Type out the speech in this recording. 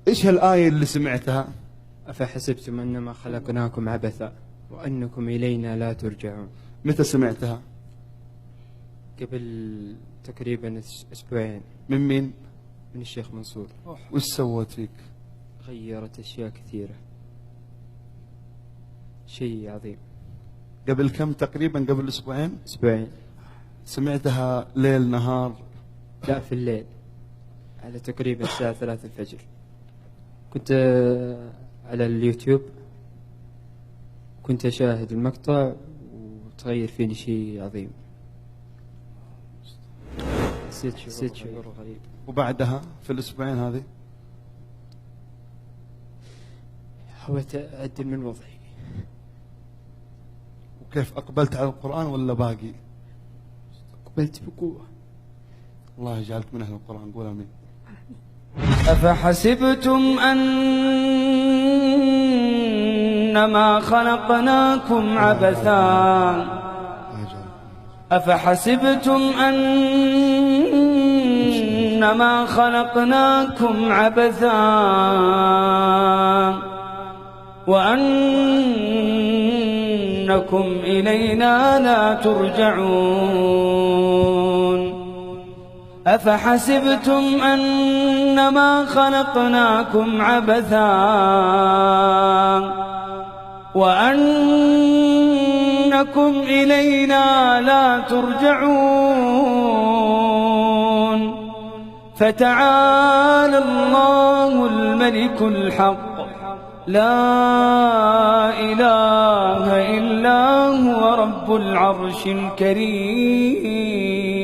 إيش هالآية اللي سمعتها؟ أفحسبتم أنما خلقناكم عبثا وأنكم إلينا لا ترجعون. متى سمعتها؟ قبل تقريبا أسبوعين. من مين؟ من الشيخ منصور. وش سوت فيك؟ غيرت أشياء كثيرة، شيء عظيم. قبل كم تقريبا؟ قبل أسبوعين. سمعتها ليل نهار؟ لا، في الليل على تقريبا الساعة 3 الفجر. كنت على اليوتيوب، كنت أشاهد المقطع وتغير فيني شيء عظيم. حسيت شعور غريب. وبعدها في الأسبوعين هذه حاولت أعدل من وضعي. وكيف أقبلت على القرآن ولا باقي؟ قبلت بقوة. الله يجعلك من أهل القرآن. قول آمين. أفحسبتم أنما خلقناكم عبثا أفحسبتم أنما خلقناكم عبثا وأنكم إلينا لا ترجعون. أفحسبتم أنما خلقناكم عبثا وأنكم إلينا لا ترجعون. فتعالى الله الملك الحق لا إله إلا هو رب العرش الكريم.